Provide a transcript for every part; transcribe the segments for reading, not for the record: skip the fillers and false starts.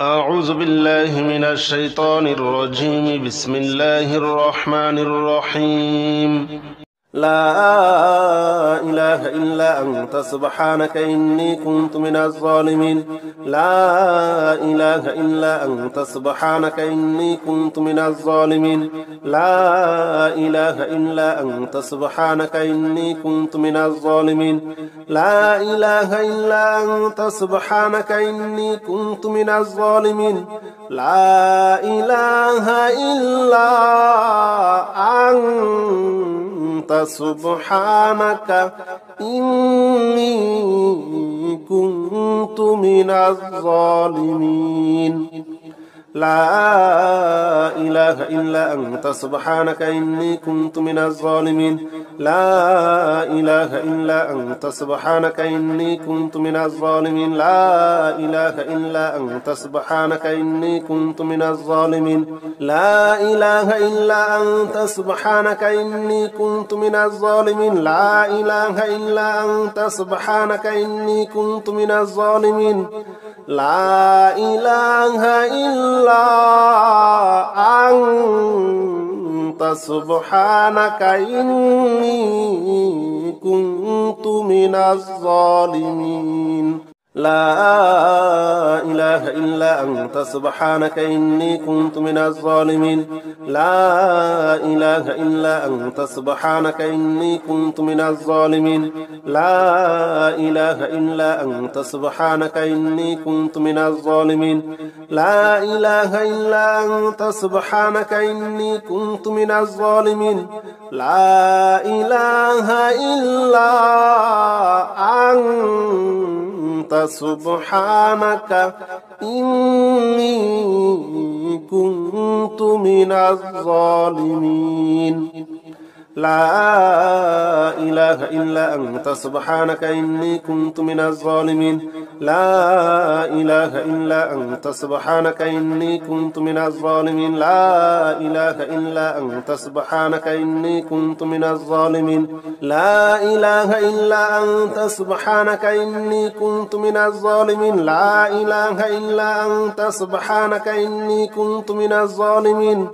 أعوذ بالله من الشيطان الرجيم. بسم الله الرحمن الرحيم. لا إله إلا أنت سبحانك إني كنت من الظالمين. لا إله إلا أنت سبحانك إني كنت من الظالمين. لا إله إلا أنت سبحانك إني كنت من الظالمين. لا إله إلا أنت سبحانك إني كنت من الظالمين. لا إله إلا أنت سبحانك إني كنت من الظالمين. لا إله إلا أنت سبحانك إني كنت من الظالمين. لا إله إلا أنت سبحانك إني كنت من الظالمين. لا إله إلا أنت سبحانك إني كنت من الظالمين. لا إله إلا أنت سبحانك إني كنت من الظالمين. لا إله إلا أنت سبحانك إني كنت من الظالمين. لا إله إلا أنت سبحانك إني كنت من الظالمين. لا إله إلا أنت سبحانك إني كنت من الظالمين. لا إله إلا أنت سبحانك إني كنت من الظالمين. لا إله إلا أنت سبحانك إني كنت من الظالمين. لا إله إلا أنت سبحانك إني كنت من الظالمين. لا إله إلا أنت سبحانك إني كنت من الظالمين. لا إله إلا أنت سبحانك إني كنت من الظالمين. لا إله إلا أنت سبحانك إني كنت من الظالمين. لا إله إلا أنت سبحانك إني كنت من الظالمين. لا إله إلا أنت سبحانك إني كنت من الظالمين. لا إله إلا أنت سبحانك إني كنت من الظالمين.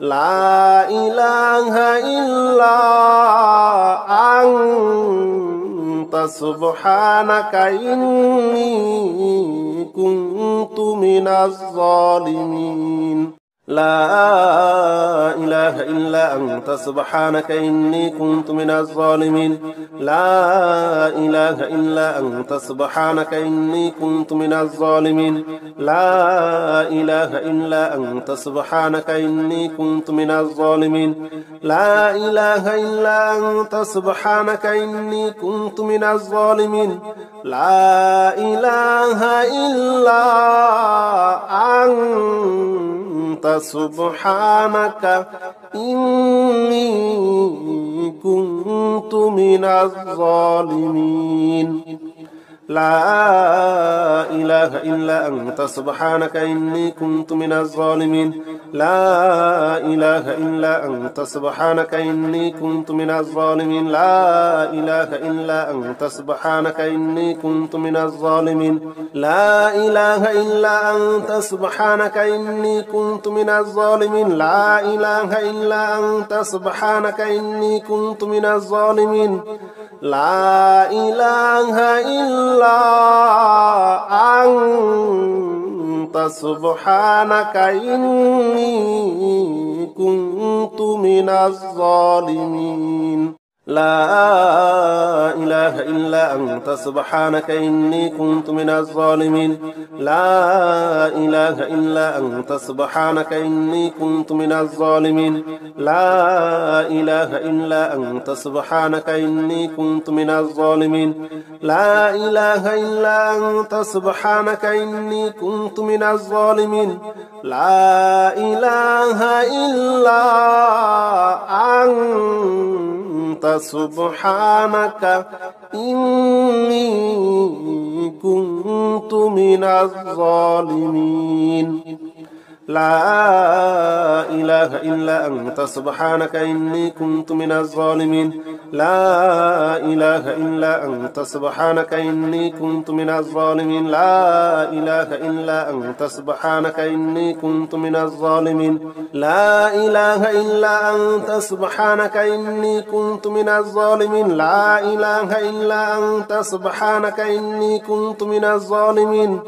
لا إله إلا أنت سبحانك إني كنت من الظالمين. لا إله إلا أنت سبحانك إني كنت من الظالمين. لا إله إلا أنت سبحانك إني كنت من الظالمين. لا إله إلا أنت سبحانك إني كنت من الظالمين. لا إله إلا أنت سبحانك إني كنت من الظالمين. لا إله إلا أنت سبحانك إني كنت من الظالمين. لا إله إلا أنت سبحانك إني كنت من الظالمين. لا إله إلا أنت سبحانك إني كنت من الظالمين. لا إله إلا أنت سبحانك إني كنت من الظالمين. لا إله إلا أنت سبحانك إني كنت من الظالمين. لا إله إلا أنت سبحانك إني كنت من الظالمين. لا إله إلا أنت سبحانك إني كنت من الظالمين. لا إله إلا أنت سبحانك إني كنت من الظالمين. لا إله إلا أنت سبحانك إني كنت من الظالمين. لا إله إلا أنت سبحانك إني كنت من الظالمين. لا إله إلا أنت سبحانك إني كنت من الظالمين. لا إله إلا أنت سبحانك إني كنت من الظالمين. لا إله إلا أنت سبحانك إني كنت من الظالمين لا إله إلا أنت سبحانك إني كنت من الظالمين لا إله إلا أنت سبحانك إني كنت من الظالمين لا إله إلا أنت سبحانك إني كنت من الظالمين لا إله إلا أنت سبحانك إني كنت من الظالمين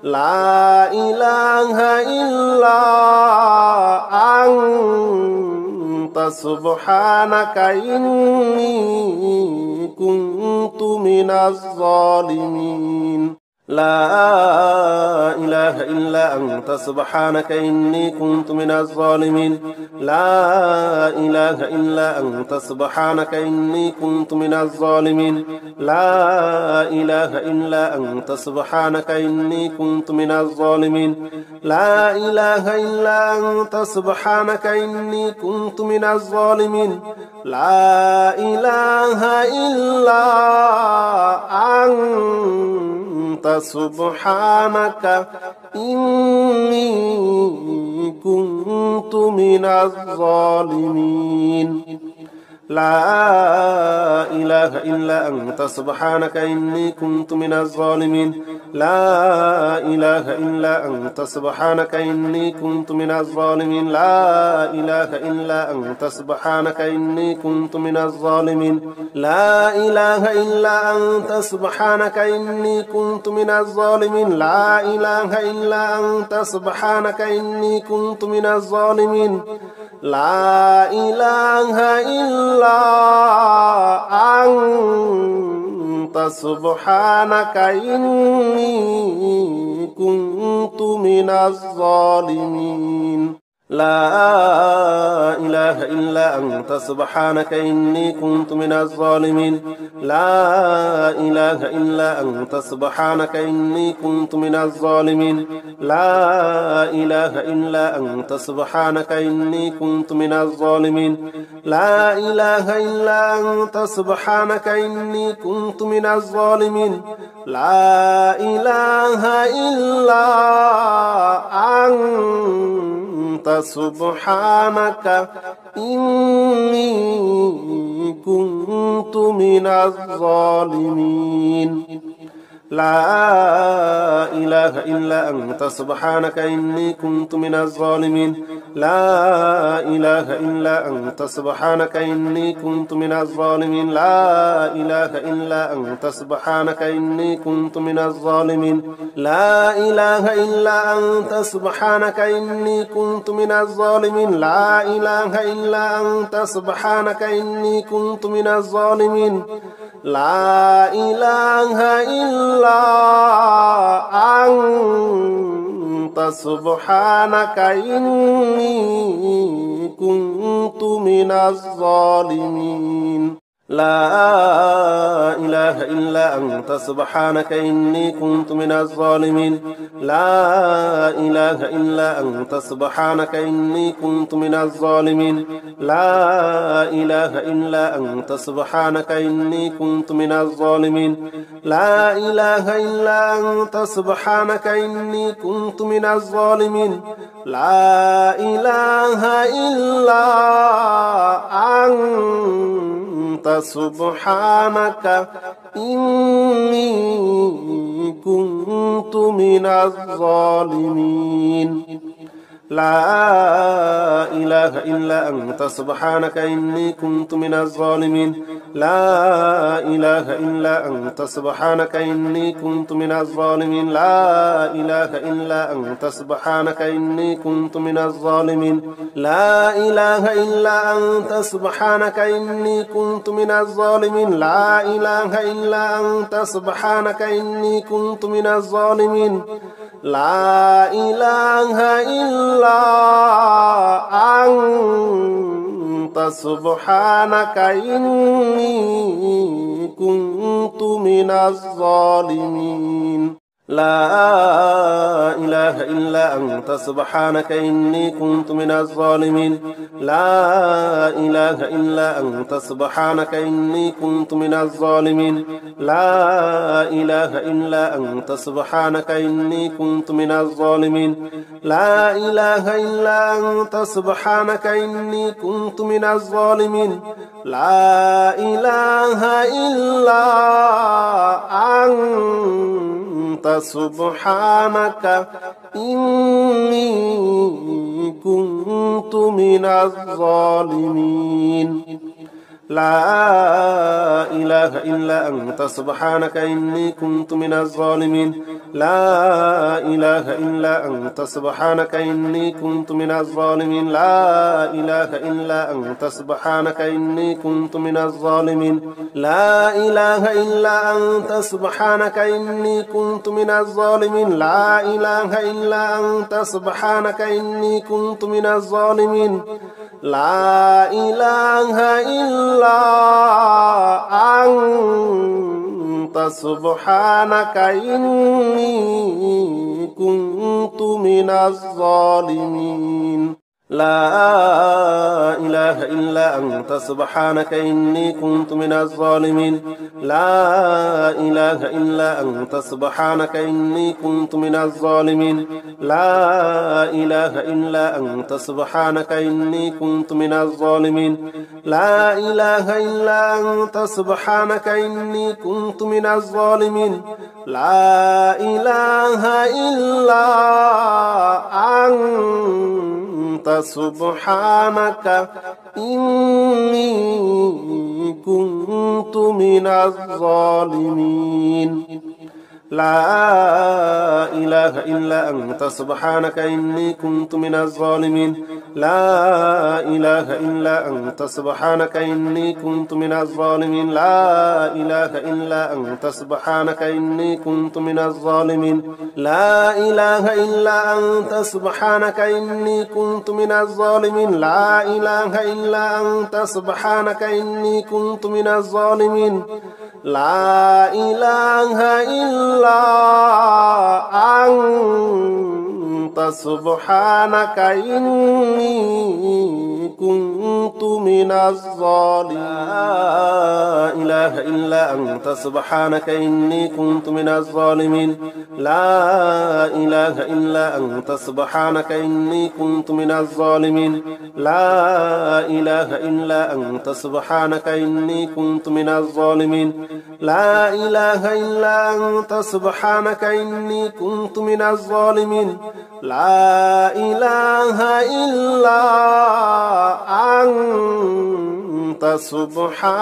لا إله إلا أنت سبحانك إني كنت من الظالمين لا إله إلا أنت سبحانك إني كنت من الظالمين لا إله إلا أنت سبحانك إني كنت من الظالمين لا إله إلا أنت سبحانك إني كنت من الظالمين لا إله إلا أنت سبحانك إني كنت من الظالمين لا إله إلا أنت سبحانك إني كنت من الظالمين لا إله إلا أنت سبحانك إني كنت من الظالمين لا إله إلا أنت سبحانك إني كنت من الظالمين لا إله إلا أنت سبحانك إني كنت من الظالمين لا إله إلا أنت سبحانك إني كنت من الظالمين لا إله إلا أنت سبحانك إني كنت من الظالمين لا إله إلا أنت سبحانك إني كنت من الظالمين لا إله إلا أنت سبحانك إني كنت من الظالمين لا إله إلا أنت سبحانك إني كنت من الظالمين لا إله إلا أنت سبحانك إني كنت من الظالمين لا إله إلا أنت سبحانك إني كنت من الظالمين لا إله إلا أنت سبحانك إني كنت من الظالمين لا إله إلا أنت سبحانك إني كنت من الظالمين لا إله إلا أنت سبحانك إني كنت من الظالمين لا إله إلا أنت سبحانك إني كنت من الظالمين لا إله إلا أنت سبحانك إني كنت من الظالمين لا إله إلا أنت سبحانك إني كنت من الظالمين لا إله إلا أنت سبحانك إني كنت من الظالمين لا إله إلا أنت سبحانك إني كنت من الظالمين لا إله إلا أنت سبحانك إني كنت من الظالمين لا إله إلا أنت سبحانك إني كنت من الظالمين لا إله إلا أنت سبحانك إني كنت من الظالمين لا إله إلا أنت سبحانك إني كنت من الظالمين لا إله إلا أنت سبحانك إني كنت من الظالمين لا إله إلا أنت سبحانك إني كنت من الظالمين لا إله إلا أنت سبحانك إني كنت من الظالمين لا إله إلا أنت سبحانك إني كنت من الظالمين لا إله إلا أنت سبحانك إني كنت من الظالمين لا إله إلا أنت سبحانك إني كنت من الظالمين لا إله إلا أنت سبحانك إني كنت من الظالمين لا إله إلا أنت سبحانك إني كنت من الظالمين لا إله إلا أنت سبحانك إني كنت من الظالمين لا إله إلا أنت سبحانك إني كنت من الظالمين لا إله إلا أنت سبحانك إني كنت من الظالمين لا إله إلا أنت سبحانك إني كنت من الظالمين لا إله إلا أنت سبحانك إني كنت من الظالمين لا إله إلا أنت سبحانك إني كنت من الظالمين لا إله إلا أنت سبحانك إني كنت من الظالمين لا إله إلا أنت سبحانك إني كنت من الظالمين لا إله إلا أنت سبحانك إني كنت من الظالمين لا إله إلا أنت سبحانك إني كنت من الظالمين لا إله إلا أنت سبحانك إني كنت من الظالمين لا إله إلا أنت سبحانك إني كنت من الظالمين لا إله إلا أنت سبحانك إني كنت من الظالمين لا إله إلا أنت سبحانك إني كنت من الظالمين لا إله إلا أنت سبحانك إني كنت من الظالمين لا إله إلا أنت سبحانك إني كنت من الظالمين لا إله إلا أنت سبحانك إني كنت من الظالمين لا إله إلا أنت سبحانك إني كنت من الظالمين لا إله إلا أنت سبحانك إني كنت من الظالمين لا إله إلا أنت سبحانك إني كنت من الظالمين لا إله إلا أنت سبحانك إني كنت من الظالمين لا إله إلا أنت سبحانك إني كنت من الظالمين لا إله إلا أنت سبحانك إني كنت من الظالمين لا إله إلا أنت سبحانك إني كنت من الظالمين لا إله إلا أنت سبحانك إني كنت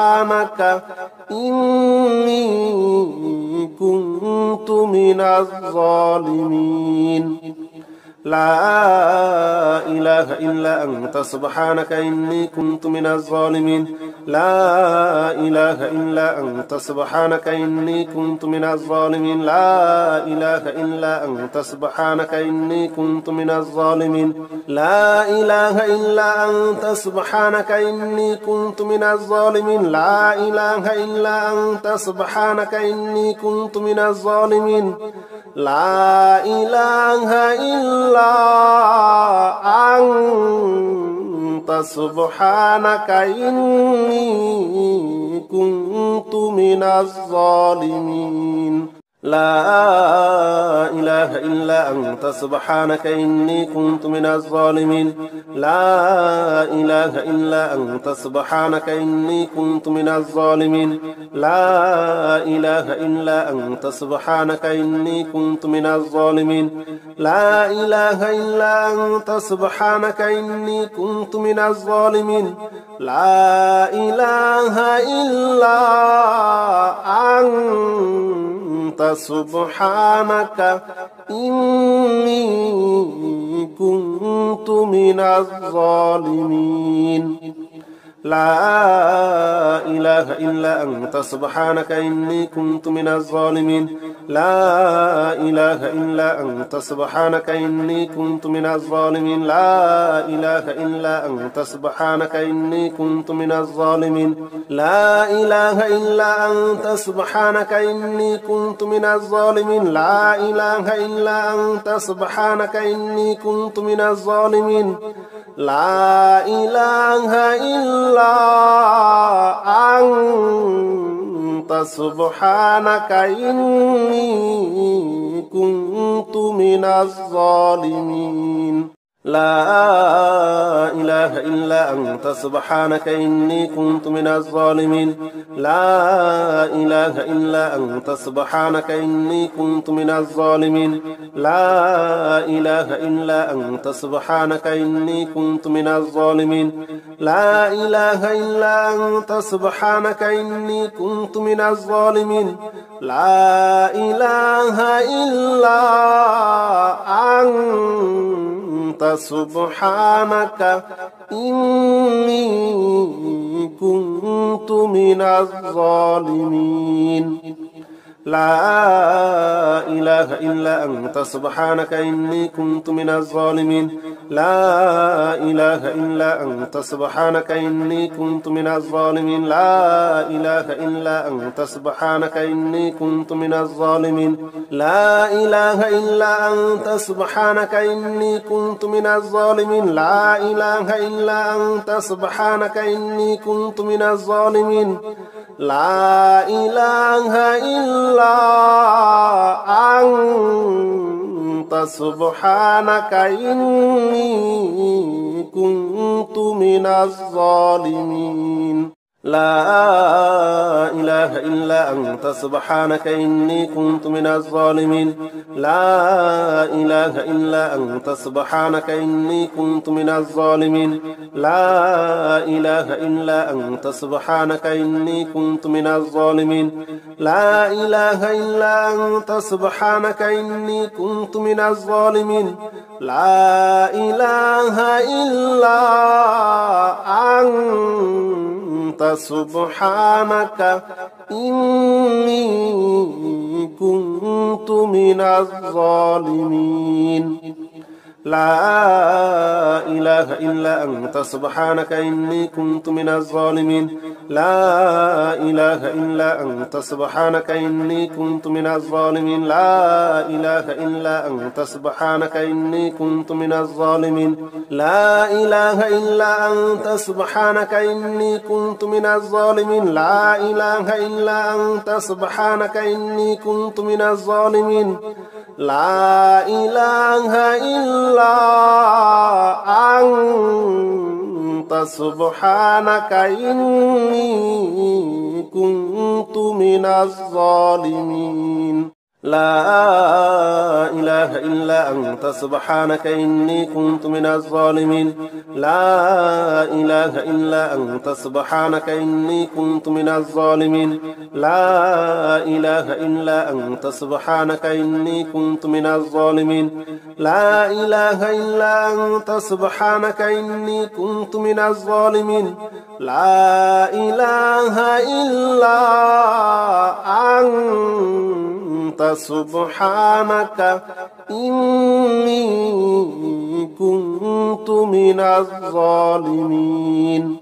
من الظالمين لا إله إلا أنت سبحانك إني كنت من الظالمين لا إله إلا أنت سبحانك إني كنت من الظالمين لا إله إلا أنت سبحانك إني كنت من الظالمين لا إله إلا أنت سبحانك إني كنت من الظالمين لا إله إلا أنت سبحانك إني كنت من الظالمين لا إله إلا أنت سبحانك إني كنت من الظالمين لا إله إلا أنت سبحانك إني كنت من الظالمين لا إله إلا أنت سبحانك إني كنت من الظالمين لا إله إلا أنت سبحانك إني كنت من الظالمين لا إله إلا أنت سبحانك إني كنت من الظالمين لا إله إلا أنت سبحانك إني كنت من الظالمين لا إله إلا أنت سبحانك إني كنت من الظالمين لا إله إلا أنت سبحانك إني كنت من الظالمين لا إله إلا أنت سبحانك إني كنت من الظالمين لا إله إلا أنت سبحانك إني كنت من الظالمين لا إله إلا أنت سبحانك إني كنت من الظالمين لا إله إلا أنت سبحانك إني كنت من الظالمين لا إله إلا أنت سبحانك إني كنت من الظالمين لا إله إلا أنت سبحانك إني كنت من الظالمين لا إله إلا أنت سبحانك إني كنت من الظالمين لا إله إلا أنت سبحانك إني كنت من الظالمين لا إله إلا أنت سبحانك إني كنت من الظالمين لا إله إلا أنت سبحانك إني كنت من الظالمين لا إله إلا أنت سبحانك إني كنت من الظالمين لا إله إلا أنت سبحانك إني كنت من الظالمين لا إله إلا أنت سبحانك إني كنت من الظالمين لا إله إلا أنت سبحانك إني كنت من الظالمين لا إله إلا أنت سبحانك إني كنت من الظالمين لا إله إلا أنت سبحانك إني كنت من الظالمين لا إله إلا أنت سبحانك إني كنت من الظالمين لا إله إلا أنت سبحانك إني كنت من الظالمين لا إله إلا أنت سبحانك إني كنت من الظالمين لا إله إلا أنت سبحانك إني كنت من الظالمين لا إله إلا أنت سبحانك إني كنت من الظالمين لا إله إلا أنت سبحانك إني كنت من الظالمين لا إله إلا أنت سبحانك إني كنت من الظالمين لا إله إلا أنت سبحانك إني كنت من الظالمين لا إله إلا أنت سبحانك إني كنت من الظالمين لا إله إلا أنت سبحانك إني كنت من الظالمين لا إله إلا أنت سبحانك إني كنت من الظالمين لا إله إلا أنت سبحانك إني كنت من الظالمين لا إله إلا أنت سبحانك إني كنت من الظالمين لا إله إلا أنت سبحانك إني كنت من الظالمين لا إله إلا أنت سبحانك إني كنت من الظالمين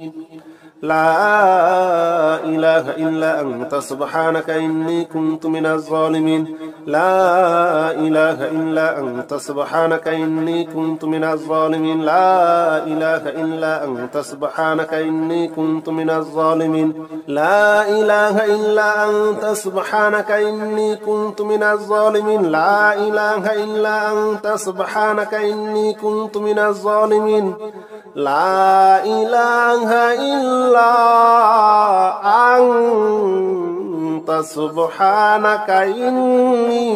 لا إله إلا أنت سبحانك إني كنت من الظالمين لا إله إلا أنت سبحانك إني كنت من الظالمين لا إله إلا أنت سبحانك إني كنت من الظالمين لا إله إلا أنت سبحانك إني كنت من الظالمين لا إله إلا أنت سبحانك إني كنت من الظالمين لا إله إلا أنت سبحانك إني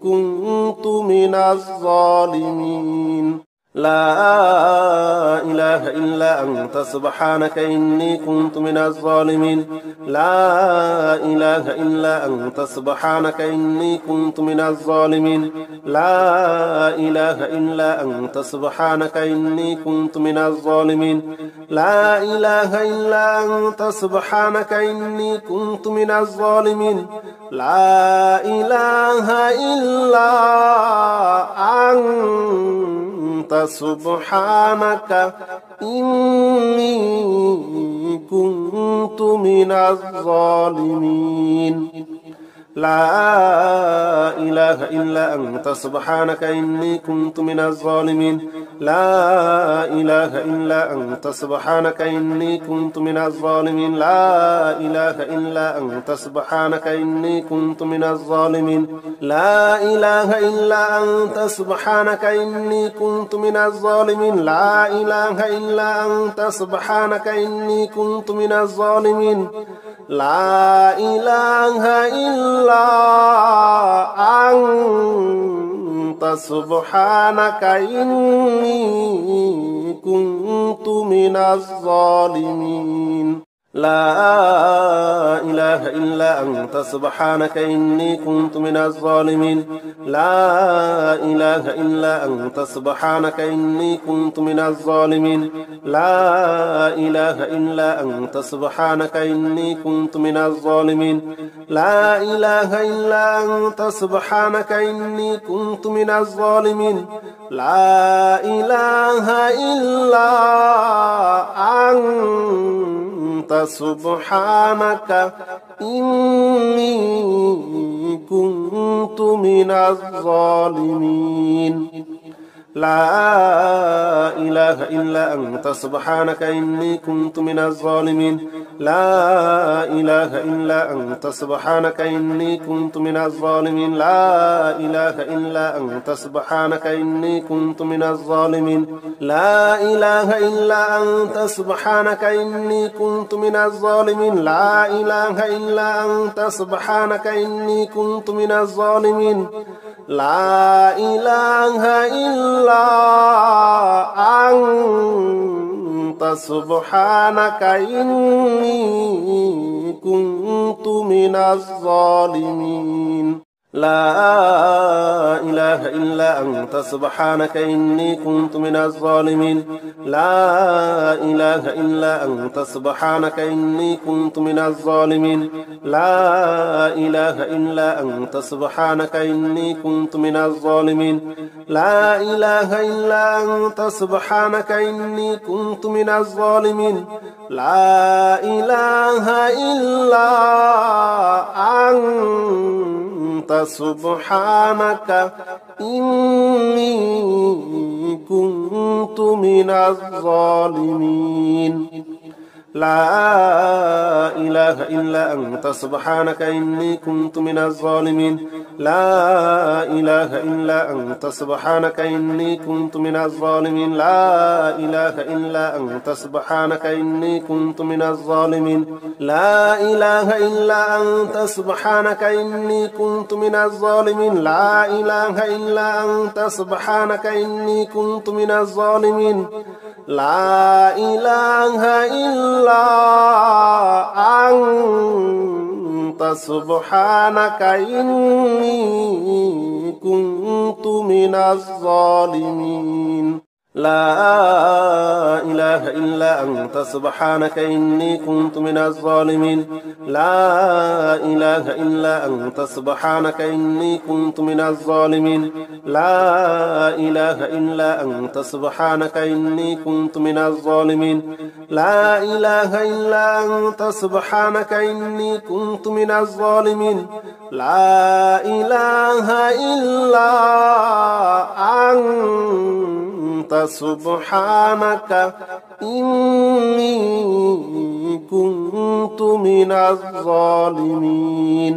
كنت من الظالمين لا إله إلا أنت سبحانك إني كنت من الظالمين لا إله إلا أنت سبحانك إني كنت من الظالمين لا إله إلا أنت سبحانك إني كنت من الظالمين لا إله إلا أنت سبحانك إني كنت من الظالمين لا إله إلا أنت سبحانك إني كنت من الظالمين لا إله إلا أنت سبحانك إني كنت من الظالمين لا إله إلا أنت سبحانك إني كنت من الظالمين لا إله إلا أنت سبحانك إني كنت من الظالمين لا إله إلا أنت سبحانك إني كنت من الظالمين لا إله إلا أنت سبحانك إني كنت من الظالمين لا إله إلا أنت سبحانك إني كنت من الظالمين لا إله إلا أنت سبحانك إني كنت من الظالمين لا إله إلا أنت سبحانك إني كنت من الظالمين لا إله إلا أنت سبحانك إني كنت من الظالمين لا إله إلا أنت سبحانك إني كنت من الظالمين لا إله إلا أنت سبحانك إني كنت من الظالمين لا إله إلا أنت سبحانك إني كنت من الظالمين لا إله إلا أنت سبحانك إني كنت من الظالمين لا إله إلا أنت سبحانك إني كنت من الظالمين لا إله إلا أنت سبحانك إني كنت من الظالمين لا إله إلا أنت سبحانك إني كنت من الظالمين لا إله إلا أنت سبحانك إني كنت من الظالمين لا إله إلا أنت سبحانك إني كنت من الظالمين لا إله إلا أنت سبحانك إني كنت من الظالمين لا إله إلا أنت سبحانك إني كنت من الظالمين لا إله إلا أنت سبحانك إني كنت من الظالمين لا إله إلا أنت سبحانك إني كنت من الظالمين لا إله إلا أنت سبحانك إني كنت من الظالمين لا إله إلا أنت سبحانك إني كنت من الظالمين لا إله إلا أنت سبحانك إني كنت من الظالمين لا إله إلا أنت سبحانك إني كنت من الظالمين لا إله إلا أنت سبحانك إني كنت من الظالمين لا إله إلا أنت سبحانك إني كنت من الظالمين لا إله إلا أنت سبحانك إني كنت من الظالمين لا إله إلا أنت سبحانك إني كنت من الظالمين لا إله إلا أنت سبحانك إني كنت من الظالمين لا إله إلا أنت سبحانك إني كنت من الظالمين لا إله إلا أنت سبحانك إني كنت من الظالمين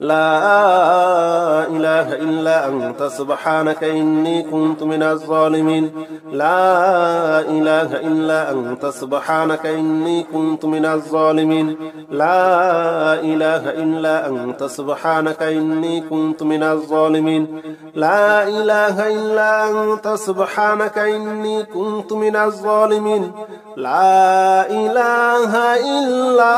لا إله إلا أنت سبحانك إني كنت من الظالمين لا إله إلا أنت سبحانك إني كنت من الظالمين لا إله إلا أنت سبحانك إني كنت من الظالمين لا إله إلا أنت سبحانك إني كنت من الظالمين لا إله إلا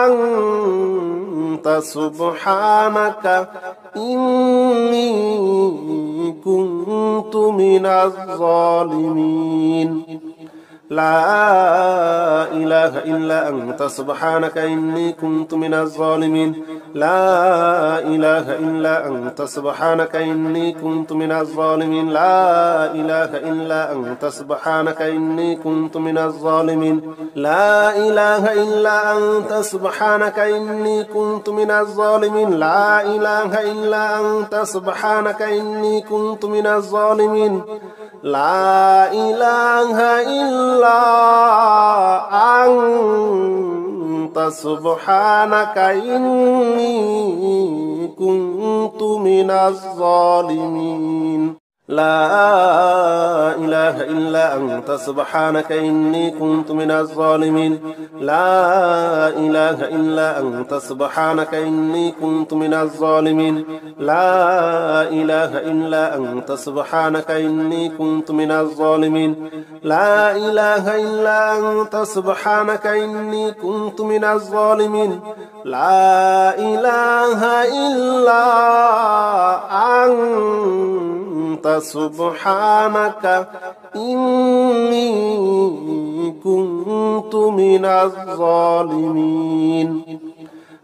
أنت سبحانك إني كنت من الظالمين لا إله إلا أنت سبحانك إني كنت من الظالمين لا إله إلا أنت سبحانك إني كنت من الظالمين لا إله إلا أنت سبحانك إني كنت من الظالمين لا إله إلا أنت سبحانك إني كنت من الظالمين لا إله إلا أنت سبحانك إني كنت من الظالمين لا إله إلا أنت سبحانك إني كنت من الظالمين لا إله إلا أنت سبحانك إني كنت من الظالمين لا إله إلا أنت سبحانك إني كنت من الظالمين لا إله إلا أنت سبحانك إني كنت من الظالمين لا إله إلا أنت سبحانك إني كنت من الظالمين لا إله إلا أنت سبحانك إني كنت من الظالمين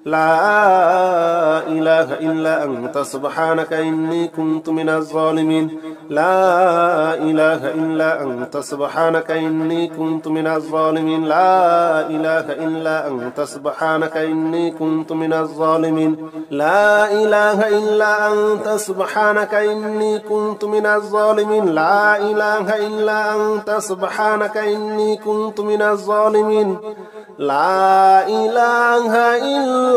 لا إله إلا أنت سبحانك إني كنت من الظالمين لا إله إلا أنت سبحانك إني كنت من الظالمين لا إله إلا أنت سبحانك إني كنت من الظالمين لا إله إلا أنت سبحانك إني كنت من الظالمين لا إله إلا أنت سبحانك إني كنت من الظالمين لا إله إلا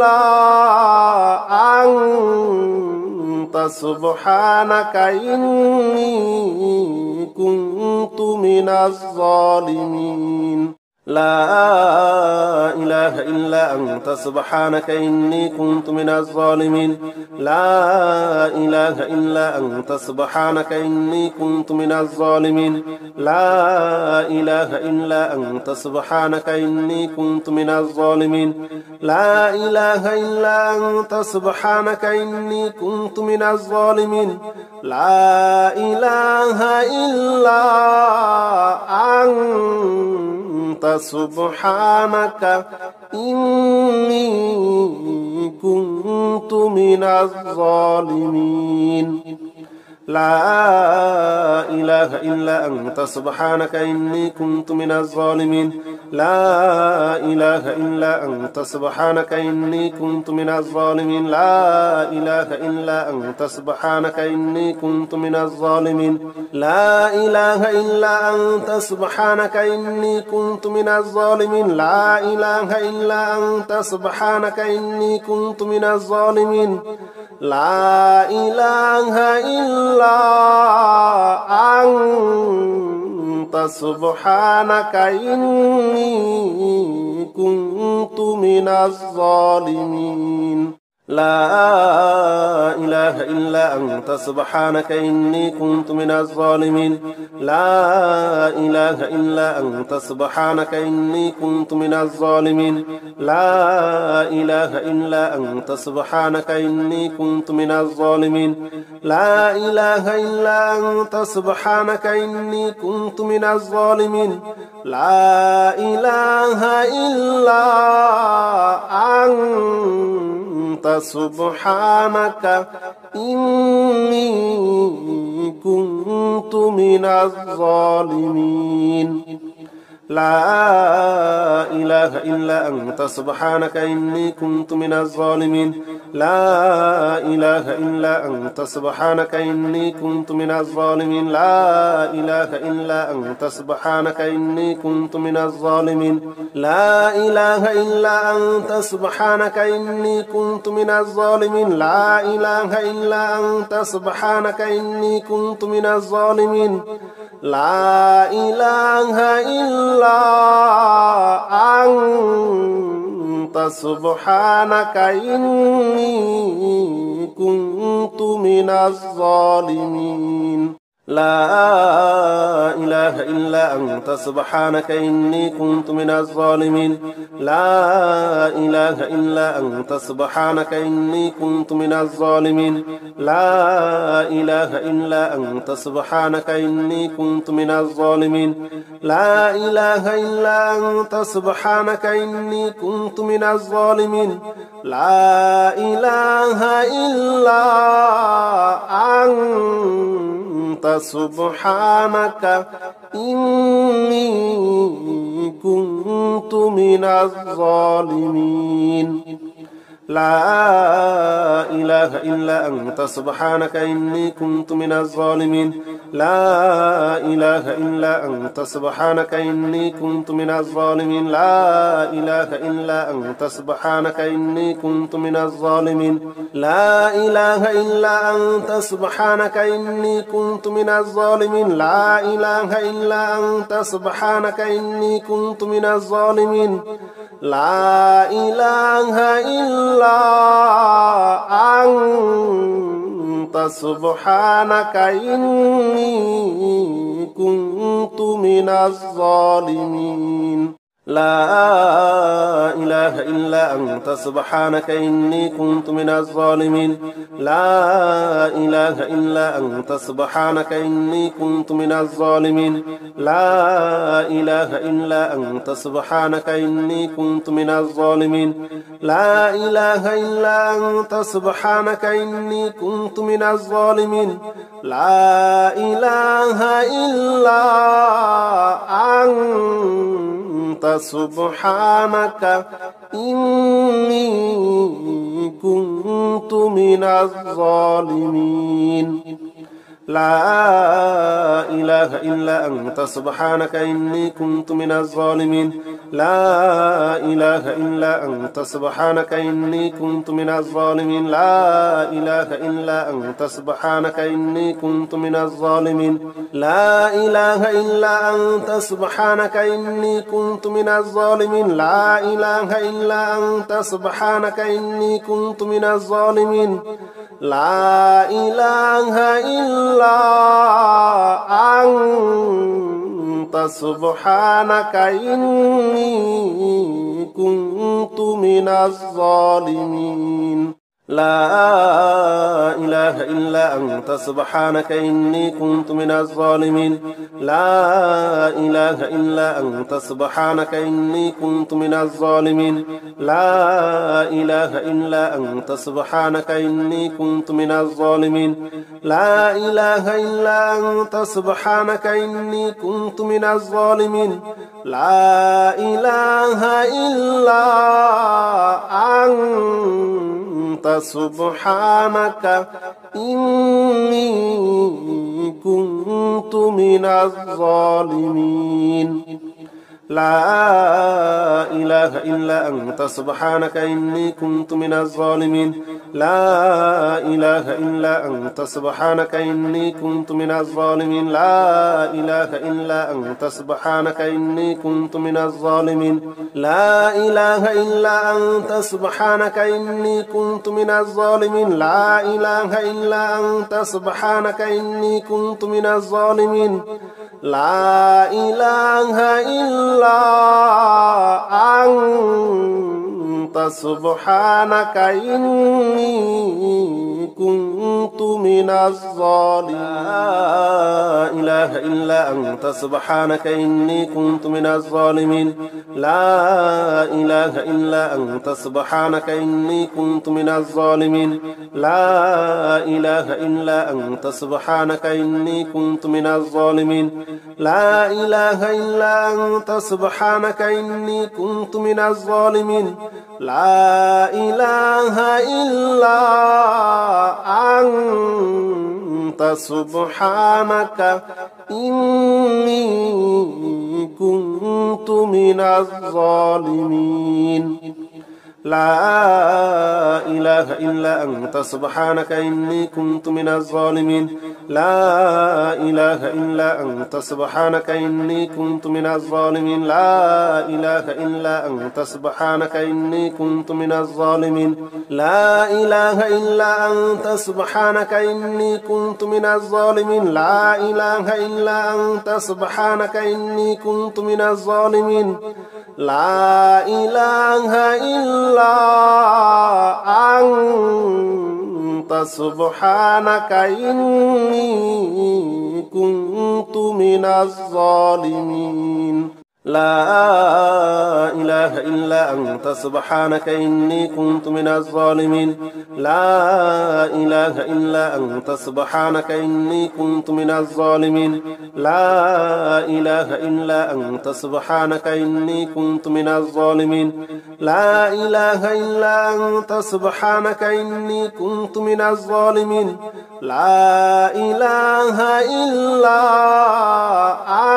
أنت سبحانك إني كنت من الظالمين لا إله إلا أنت سبحانك إني كنت من الظالمين لا إله إلا أنت سبحانك إني كنت من الظالمين لا إله إلا أنت سبحانك إني كنت من الظالمين لا إله إلا أنت سبحانك إني كنت من الظالمين لا إله إلا أنت سبحانك إني كنت من الظالمين لا إله إلا أنت سبحانك إني كنت من الظالمين لا إله إلا أنت سبحانك إني كنت من الظالمين لا إله إلا أنت سبحانك إني كنت من الظالمين لا إله إلا أنت سبحانك إني كنت من الظالمين لا إله إلا أنت سبحانك إني كنت من الظالمين لا إله إلا أنت سبحانك إني كنت من الظالمين لا إله إلا أنت سبحانك إني كنت من الظالمين لا إله إلا أنت سبحانك إني كنت من الظالمين لا إله إلا أنت سبحانك إني كنت من الظالمين لا إله إلا أنت سبحانك إني كنت من الظالمين لا إله إلا أنت سبحانك إني كنت من الظالمين لا إله إلا أنت سبحانك إني كنت من الظالمين لا إله إلا أنت سبحانك إني كنت من الظالمين لا إله إلا أنت سبحانك إني كنت من الظالمين لا إله إلا أنت سبحانك إني كنت من الظالمين لا إله إلا أنت سبحانك إني كنت من الظالمين لا إله إلا أنت سبحانك إني كنت من الظالمين لا إله إلا أنت سبحانك إني كنت من الظالمين لا إله إلا أنت سبحانك إني كنت من الظالمين لا إله إلا أنت سبحانك إني كنت من الظالمين لا إله إلا أنت سبحانك إني كنت من الظالمين لا إله إلا أنت سبحانك إني كنت من الظالمين لا إله إلا أنت سبحانك إني كنت من الظالمين لا إله إلا أنت سبحانك إني كنت من الظالمين لا إله إلا أنت سبحانك إني كنت من الظالمين لا إله إلا أنت سبحانك إني كنت من الظالمين لا إله إلا أنت سبحانك إني كنت من الظالمين لا إله إلا أنت سبحانك إني كنت من الظالمين لا إله إلا أنت سبحانك إني كنت من الظالمين لا إله إلا أنت سبحانك إني كنت من الظالمين لا إله إلا أنت سبحانك إني كنت من الظالمين لا إله إلا أنت سبحانك إني كنت من الظالمين لا إله إلا أنت سبحانك إني كنت من الظالمين لا إله إلا أنت سبحانك إني كنت من الظالمين لا إله إلا أنت سبحانك إني كنت من الظالمين لا إله إلا أنت سبحانك إني كنت من الظالمين لا إله إلا أنت سبحانك إني كنت من الظالمين لا إله إلا أنت سبحانك إني كنت من الظالمين لا إله إلا أنت سبحانك إني كنت من الظالمين لا إله إلا أنت سبحانك إني كنت من الظالمين لا إله إلا أنت سبحانك إني كنت من الظالمين لا إله إلا أنت سبحانك إني كنت من الظالمين لا إله إلا أنت سبحانك إني كنت من الظالمين لا إله إلا أنت سبحانك إني كنت من الظالمين لا إله إلا أنت سبحانك إني كنت من الظالمين لا إله إلا أنت سبحانك إني كنت من الظالمين لا إله إلا أنت سبحانك إني كنت من الظالمين لا إله إلا أنت سبحانك إني كنت من الظالمين لا إله إلا أنت سبحانك إني كنت من الظالمين لا إله إلا أنت سبحانك إني كنت من الظالمين لا إله إلا أنت سبحانك إني كنت من الظالمين لا إله إلا أنت سبحانك إني كنت من الظالمين لا إله إلا أنت سبحانك إني كنت من الظالمين لا إله إلا أنت سبحانك إني كنت من الظالمين لا إله إلا أنت سبحانك إني كنت من الظالمين لا إله إلا أنت سبحانك إني كنت من الظالمين لا إله إلا أنت سبحانك إني كنت من الظالمين لا إله إلا أنت سبحانك إني كنت من الظالمين لا إله إلا أنت سبحانك إني كنت من الظالمين لا إله إلا أنت سبحانك إني كنت من الظالمين لا إله إلا أنت سبحانك إني كنت من الظالمين لا إله إلا أنت سبحانك إني كنت من الظالمين لا إله إلا أنت سبحانك إني كنت من الظالمين لا إله إلا أنت سبحانك إني كنت من الظالمين لا إله إلا أنت سبحانك إني كنت من الظالمين لا إله إلا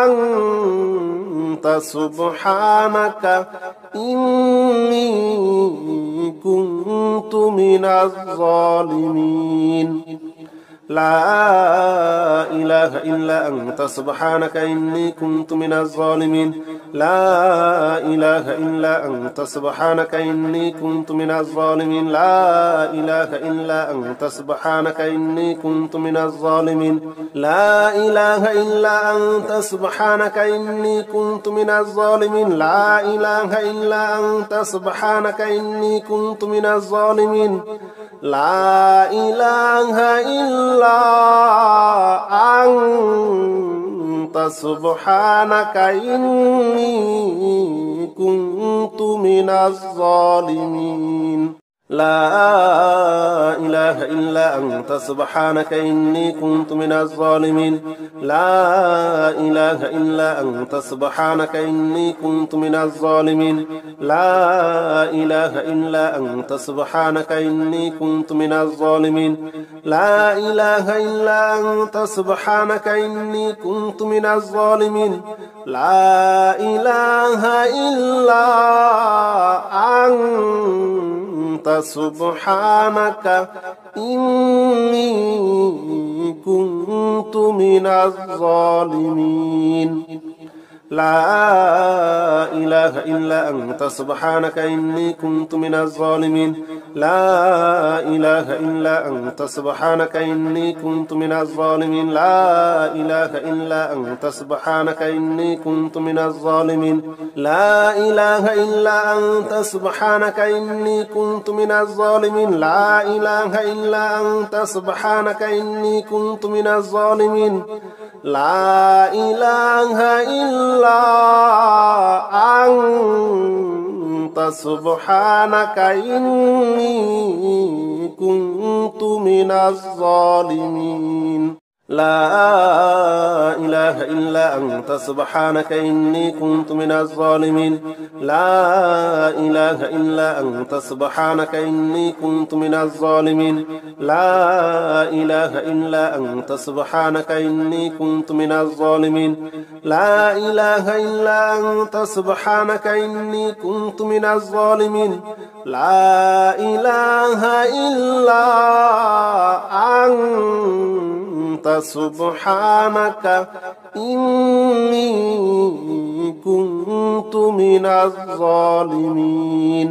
أنت سبحانك إني كنت من الظالمين لا إله إلا أنت سبحانك إني كنت من الظالمين لا إله إلا أنت سبحانك إني كنت من الظالمين لا إله إلا أنت سبحانك إني كنت من الظالمين لا إله إلا أنت سبحانك إني كنت من الظالمين لا إله إلا أنت سبحانك إني كنت من الظالمين لا إله إلا أنت سبحانك إني كنت من الظالمين لا إله إلا أنت سبحانك إني كنت من الظالمين لا إله إلا أنت سبحانك إني كنت من الظالمين لا إله إلا أنت سبحانك إني كنت من الظالمين لا إله إلا أنت سبحانك إني كنت من الظالمين لا إله إلا أنت سبحانك إني كنت من الظالمين لا إله إلا أنت سبحانك إني كنت من الظالمين لا إله إلا أنت سبحانك إني كنت من الظالمين لا إله إلا أنت سبحانك إني كنت من الظالمين لا إله إلا أنت سبحانك إني كنت من الظالمين لا إله إلا أنت سبحانك إني كنت من الظالمين لا إله إلا أنت سبحانك إني كنت من الظالمين لا إله إلا أنت سبحانك إني كنت من الظالمين لا إله إلا أنت سبحانك إني كنت من الظالمين لا إله إلا أنت سبحانك إني كنت من الظالمين لا إله إلا أنت سبحانك إني كنت من الظالمين لا إله إلا أنت سبحانك إني كنت من الظالمين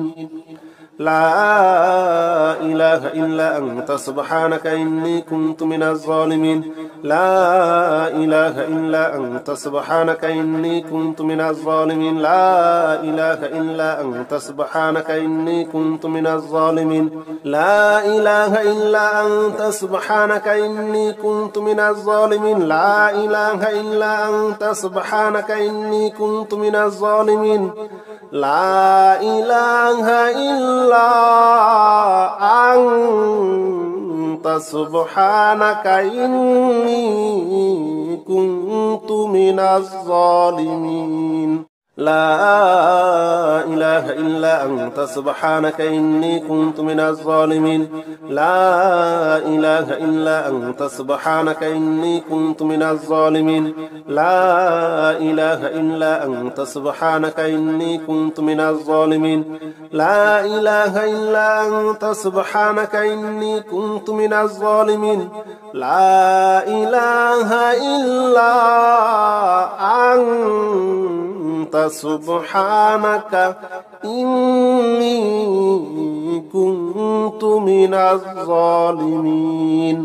لا إله إلا أنت سبحانك إني كنت من الظالمين لا إله إلا أنت سبحانك إني كنت من الظالمين لا إله إلا أنت سبحانك إني كنت من الظالمين لا إله إلا أنت سبحانك إني كنت من الظالمين لا إله إلا أنت سبحانك إني كنت من الظالمين لا إله إلا أنت سبحانك إني كنت من الظالمين لا إله إلا أنت سبحانك إني كنت من الظالمين لا إله إلا أنت سبحانك إني كنت من الظالمين لا إله إلا أنت سبحانك إني كنت من الظالمين لا إله إلا أنت سبحانك إني كنت من الظالمين لا إله إلا أنت سبحانك إني كنت من الظالمين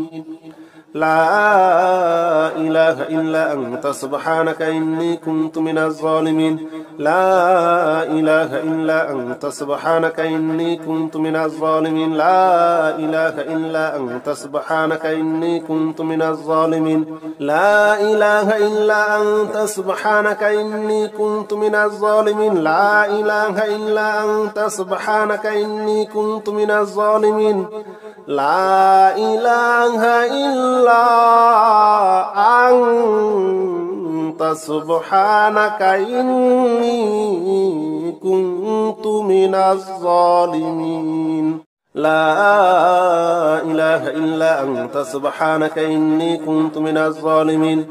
لا إله إلا أنت سبحانك إني كنت من الظالمين لا إله إلا أنت سبحانك إني كنت من الظالمين لا إله إلا أنت سبحانك إني كنت من الظالمين لا إله إلا أنت سبحانك إني كنت من الظالمين لا إله إلا أنت سبحانك إني كنت من الظالمين لا إله إلا أنت سبحانك إني كنت من الظالمين لا إله إلا أنت سبحانك إني كنت من الظالمين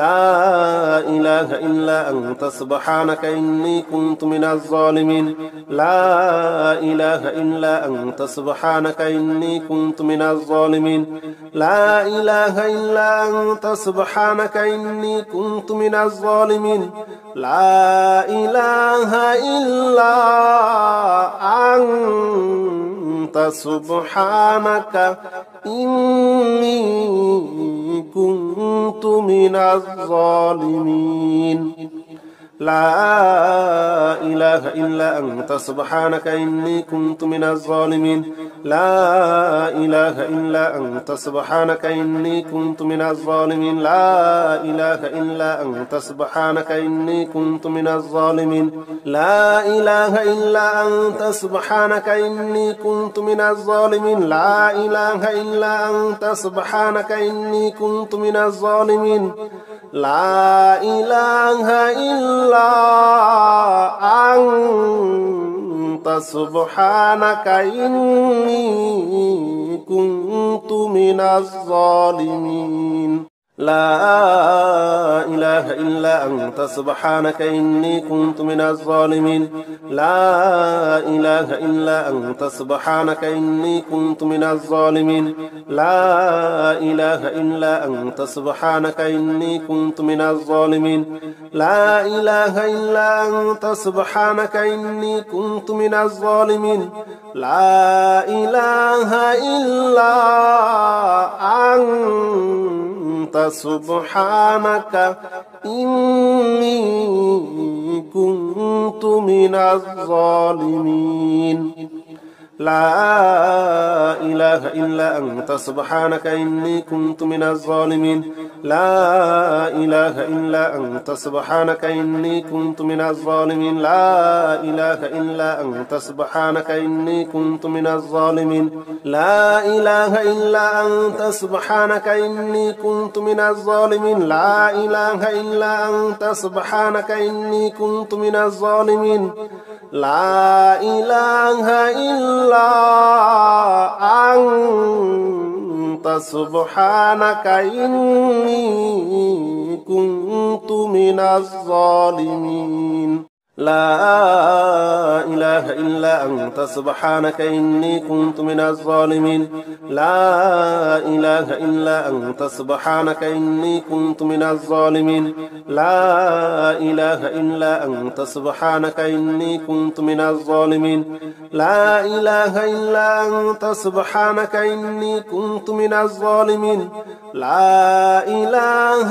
لا إله إلا أنت سبحانك إني كنت من الظالمين لا إله إلا أنت سبحانك إني كنت من الظالمين لا إله إلا أنت سبحانك إني كنت من الظالمين لا إله إلا أنت سبحانك إني كنت من الظالمين لا إله إلا أنت سبحانك إني كنت من الظالمين لا إله إلا أنت سبحانك إني كنت من الظالمين لا إله إلا أنت سبحانك إني كنت من الظالمين لا إله إلا أنت سبحانك إني كنت من الظالمين لا إله إلا أنت سبحانك إني كنت من الظالمين لا إله إلا أنت سبحانك إني كنت من الظالمين لا إله إلا أنت سبحانك إني كنت من الظالمين لا إله إلا أنت سبحانك إني كنت من الظالمين لا إله إلا أنت سبحانك إني كنت من الظالمين لا إله إلا أنت سبحانك إني كنت من الظالمين لا إله إلا أنت سبحانك إني كنت من الظالمين لا إله إلا أنت سبحانك إني كنت من الظالمين لا إله إلا أنت سبحانك إني كنت من الظالمين لا إله إلا أنت سبحانك إني كنت من الظالمين لا إله إلا أنت سبحانك إني كنت من الظالمين لا إله إلا أنت سبحانك إني كنت من الظالمين لا إله إلا أنت سبحانك إني كنت من الظالمين لا إله إلا أنت سبحانك إني كنت من الظالمين لا إله إلا أنت سبحانك إني كنت من الظالمين لا إله إلا أنت سبحانك إني كنت من الظالمين لا إله إلا أنت سبحانك إني كنت من الظالمين لا إله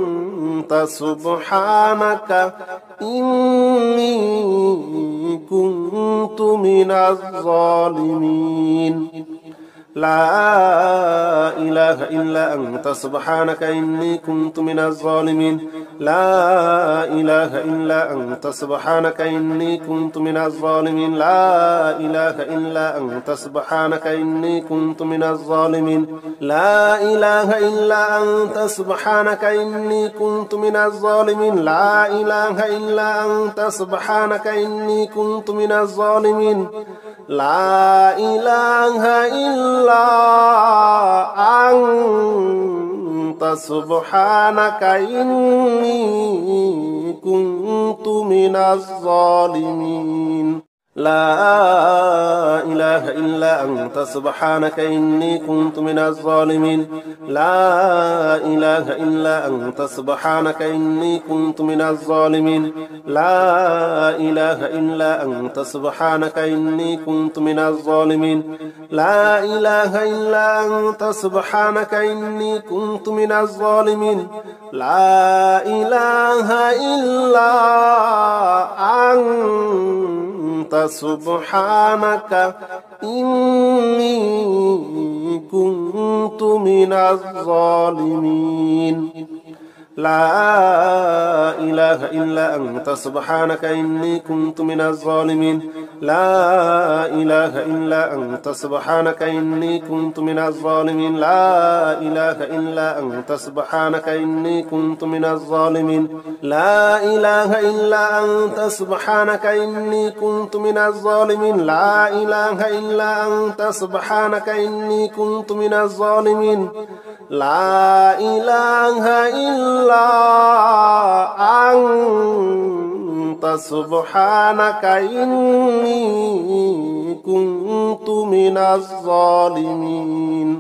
إلا أنت سبحانك إني كنت من الظالمين لا إله إلا أنت سبحانك إني كنت من الظالمين لا إله إلا أنت سبحانك إني كنت من الظالمين لا إله إلا أنت سبحانك إني كنت من الظالمين لا إله إلا أنت سبحانك إني كنت من الظالمين لا إله إلا أنت سبحانك إني كنت من الظالمين لا إله إلا أنت سبحانك إني كنت من الظالمين لا إله إلا أنت سبحانك إني كنت من الظالمين لا إله إلا أنت سبحانك إني كنت من الظالمين لا إله إلا أنت سبحانك إني كنت من الظالمين لا إله إلا أنت سبحانك إني كنت من الظالمين لا إله إلا أنت سبحانك إني كنت من الظالمين لا إله إلا أنت سبحانك إني كنت من الظالمين لا إله إلا أنت سبحانك إني كنت من الظالمين لا إله إلا أنت سبحانك إني كنت من الظالمين لا إله إلا أنت سبحانك إني كنت من الظالمين لا إله إلا أنت سبحانك إني كنت من الظالمين لا إله إلا أنت سبحانك إني كنت من الظالمين.